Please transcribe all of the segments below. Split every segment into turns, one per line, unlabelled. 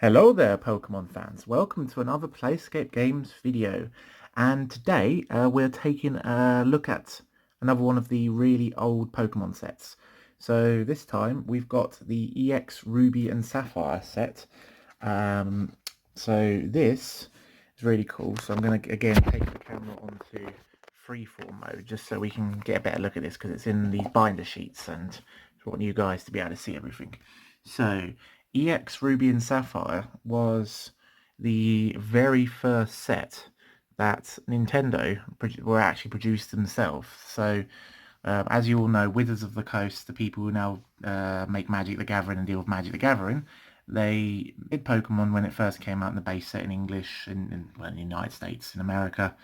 Hello there, Pokemon fans. Welcome to another PlaySkape Games video. And today we're taking a look at another one of the really old Pokemon sets. So this time we've got the EX Ruby and Sapphire set. Um, so this is really cool. So I'm going to again take the camera onto freeform mode just so we can get a better look at this because it's in these binder sheets and I want you guys to be able to see everything. So EX Ruby and Sapphire was the very first set that Nintendo were actually produced themselves. So, as you all know, Wizards of the Coast, the people who now make Magic the Gathering and deal with Magic the Gathering, they did Pokemon when it first came out in the base set in English well, in the United States, in America,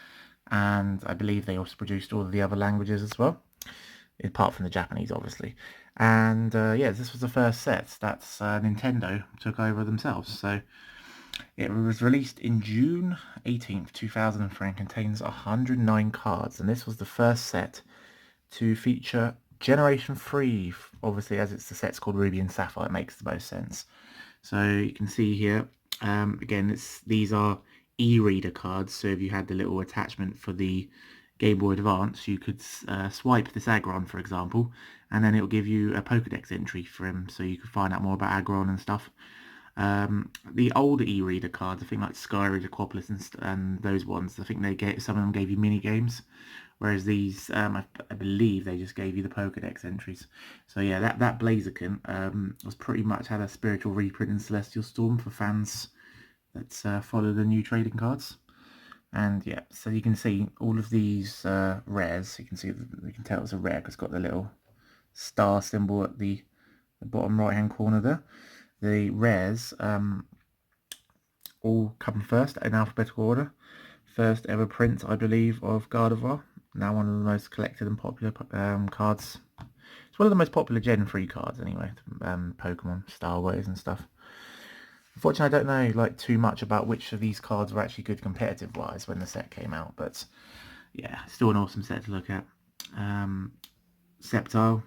and I believe they also produced all of the other languages as well, apart from the Japanese, obviously. And yeah, this was the first set that Nintendo took over themselves. So it was released in June 18th, 2003, and contains 109 cards. And this was the first set to feature Generation 3. Obviously, as it's the set's called Ruby and Sapphire, it makes the most sense. So you can see here, again, these are e-reader cards. So if you had the little attachment for the Game Boy Advance, you could swipe this Aggron, for example, and then it'll give you a Pokedex entry for him, so you can find out more about Aggron and stuff. The older e-reader cards, I think like Skyreader, Aquapolis, and those ones, I think some of them gave you mini games, whereas these, I believe they just gave you the Pokedex entries. So yeah, that Blaziken was pretty much had a spiritual reprint in Celestial Storm for fans that follow the new trading cards. And yeah, so you can see all of these rares. You can tell it's a rare because it's got the little star symbol at the bottom right hand corner there. The rares all come first in alphabetical order. First ever print, I believe, of Gardevoir. Now one of the most collected and popular cards. It's one of the most popular Gen 3 cards anyway. Pokemon, Star Wars and stuff. Unfortunately, I don't know like too much about which of these cards were actually good competitive-wise when the set came out, but yeah, still an awesome set to look at. Sceptile,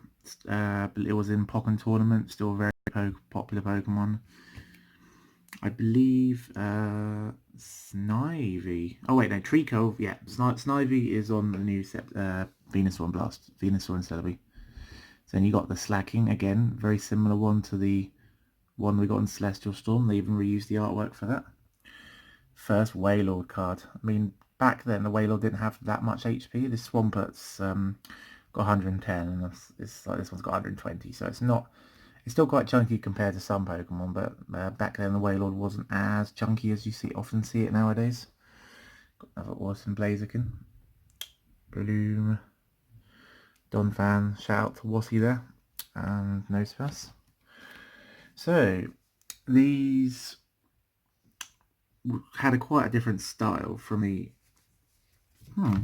it was in Pokkén tournament, still a very popular Pokemon. I believe Snivy. Oh wait, no, Treecko. Yeah, Snivy is on the new set, Venusaur and Blast, Venusaur and Celebi. So then you got the Slacking again, very similar one to the one we got in Celestial Storm. They even reused the artwork for that. First Wailord card. I mean, back then the Wailord didn't have that much HP. This Swampert's got 110, and this one's got 120. So it's still quite chunky compared to some Pokemon, but back then the Wailord wasn't as chunky as you often see it nowadays. Got another awesome Blaziken. Bloom. Donphan. Shout out to Wassy there. And Nosepass. So, these had quite a different style from me. I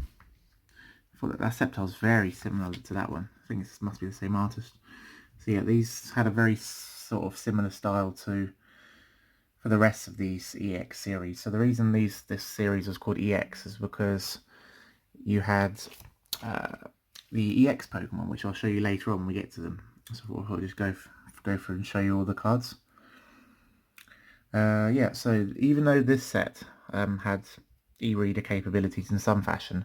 thought that Sceptile's very similar to that one. I think this must be the same artist. So yeah, these had a very sort of similar style for the rest of these EX series. So the reason this series was called EX is because you had the EX Pokemon, which I'll show you later on when we get to them. So I'll just go through and show you all the cards. Yeah, so even though this set had e-reader capabilities in some fashion,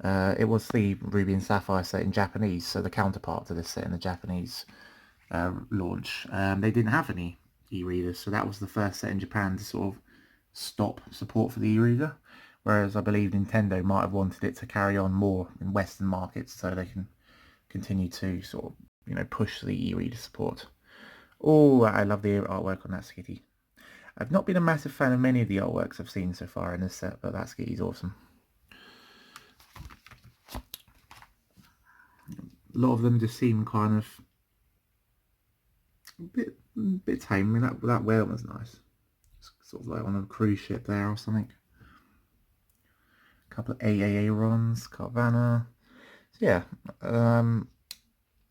it was the Ruby and Sapphire set in Japanese, so the counterpart to this set in the Japanese launch. They didn't have any e-readers, so that was the first set in Japan to sort of stop support for the e-reader, whereas I believe Nintendo might have wanted it to carry on more in Western markets so they can continue to sort of, push the e-reader support. Oh, I love the artwork on that Skitty. I've not been a massive fan of many of the artworks I've seen so far in this set, but that Skitty's awesome. A lot of them just seem kind of a bit tame. I mean, that whale was nice. It's sort of like on a cruise ship there or something. A couple of AAA runs, Carvanha. So yeah,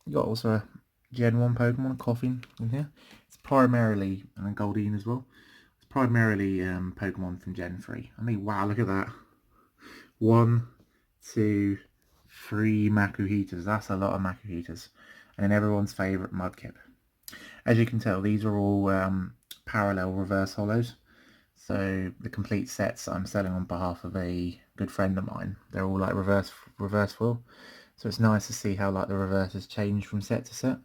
you got also a Gen 1 Pokemon, Coffin in here. It's primarily, and then Goldeen as well. It's primarily Pokemon from Gen 3. I mean, wow, look at that. 1, 2, 3 Makuhitas. That's a lot of Makuhitas. And then everyone's favourite Mudkip. As you can tell, these are all parallel reverse holos. So the complete sets I'm selling on behalf of a good friend of mine, they're all like reverse foil. So it's nice to see how like the reverses change from set to set.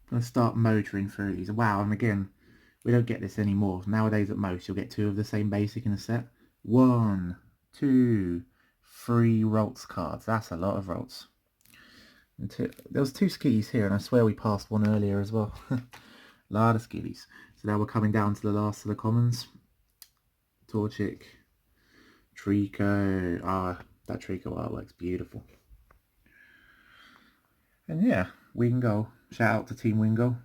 I'm going to start motoring through these. Wow, and again, we don't get this anymore. Nowadays at most you'll get 2 of the same basic in a set. 1, 2, 3 Rolts cards. That's a lot of Rolts. There was 2 skitties here, and I swear we passed one earlier as well. A lot of skitties. So now we're coming down to the last of the commons. Torchic, Trico. Ah, that Trico artwork's beautiful. And yeah, Wingull. Shout out to Team Wingull.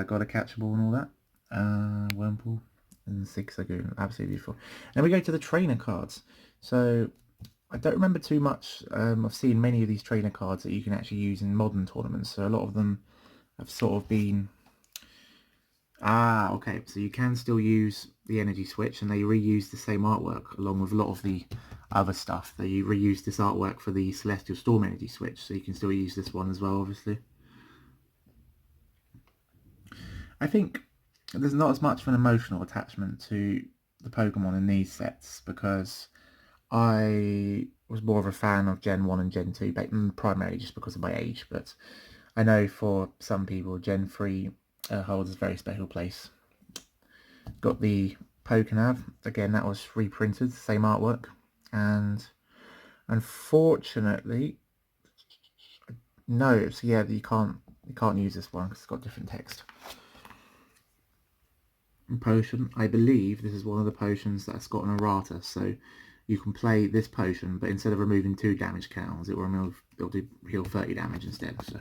Got a catchable and all that. Wurmple and Zigzagoon. Absolutely beautiful. And we go to the trainer cards. So I don't remember too much. I've seen many of these trainer cards that you can actually use in modern tournaments. So a lot of them have sort of been... Ah, okay. So you can still use the energy switch, and they reuse the same artwork along with a lot of the other stuff. They reuse this artwork for the Celestial Storm energy switch, so you can still use this one as well, obviously. I think there's not as much of an emotional attachment to the Pokemon in these sets because I was more of a fan of Gen 1 and Gen 2, primarily just because of my age, but I know for some people Gen 3 holds a very special place. Got the Poknav, again that was reprinted, same artwork, and unfortunately, no, so yeah, you can't use this one because it's got different text. Potion, I believe this is one of the potions that's got an errata, so you can play this potion, but instead of removing 2 damage counters, it'll heal 30 damage instead. So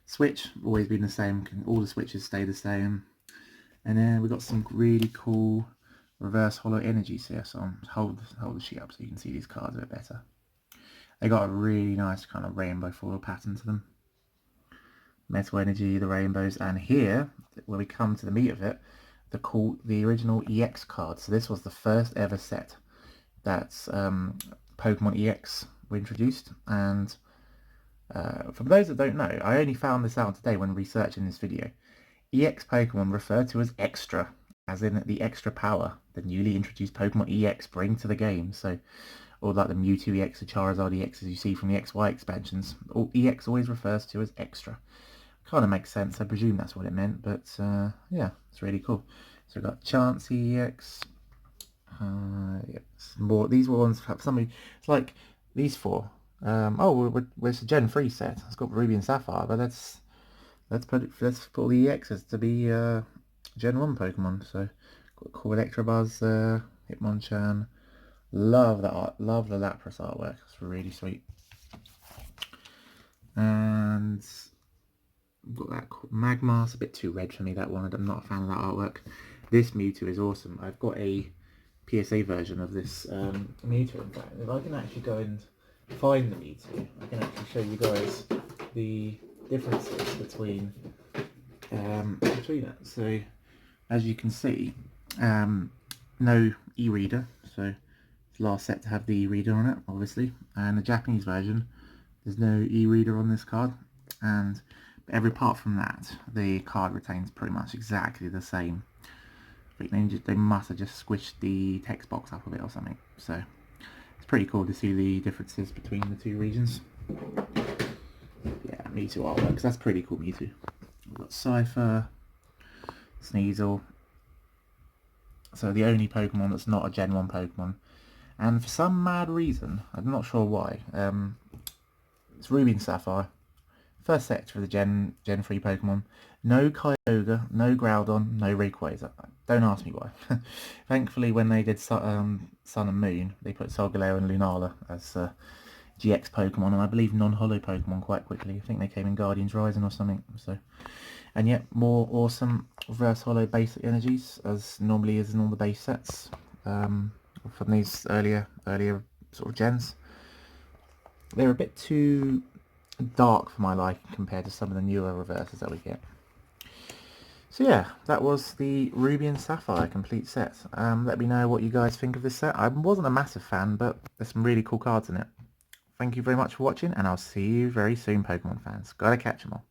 switch, always been the same, all the switches stay the same. And then we've got some really cool reverse holo energies here, so I'll hold the sheet up so you can see these cards a bit better. They got a really nice kind of rainbow foil pattern to them. Metal energy, the rainbows, and here, where we come to the meat of it, the original EX card. So this was the first ever set that Pokemon EX were introduced, and for those that don't know, I only found this out today when researching this video. EX Pokemon referred to as extra, as in the extra power the newly introduced Pokemon EX bring to the game. So, or like the Mewtwo EX, the Charizard EX as you see from the XY expansions, EX always refers to as extra. Kind of makes sense, I presume that's what it meant, but yeah, it's really cool. So we've got Chansey EX. Yes, more. These ones have something. It's like these 4. It's a Gen 3 set. It's got Ruby and Sapphire, but let's put all the EXs to be Gen 1 Pokemon. So got cool Electabuzz, Hitmonchan. Love that art. Love the Lapras artwork. It's really sweet. And got that Magmar. It's a bit too red for me, that one. I'm not a fan of that artwork. This Mewtwo is awesome. I've got a PSA version of this Mewtwo. In fact, if I can actually go and find the Mewtwo, I can actually show you guys the differences between it. So as you can see, no e-reader, so it's the last set to have the e-reader on it, obviously, and the Japanese version, there's no e-reader on this card, and apart from that, the card retains pretty much exactly the same. I think they must have just squished the text box up a bit or something. So it's pretty cool to see the differences between the 2 regions. Yeah, Mewtwo artwork, because that's pretty cool Mewtwo. We've got Cypher, Sneasel. So the only Pokemon that's not a Gen 1 Pokemon. And for some mad reason, I'm not sure why, it's Ruby and Sapphire. First set for the Gen 3 Pokemon. No Kyogre, no Groudon, no Rayquaza. Don't ask me why. Thankfully, when they did Sun and Moon, they put Solgaleo and Lunala as GX Pokemon, and I believe non-holo Pokemon quite quickly. I think they came in Guardians Rising or something. So, and yet more awesome reverse holo basic energies, as normally is in all the base sets from these earlier sort of gens. They're a bit too dark for my liking compared to some of the newer reverses that we get. So yeah, that was the Ruby and Sapphire complete set. Let me know what you guys think of this set. I wasn't a massive fan, but there's some really cool cards in it. thank you very much for watching, and I'll see you very soon, Pokemon fans. Gotta catch 'em all.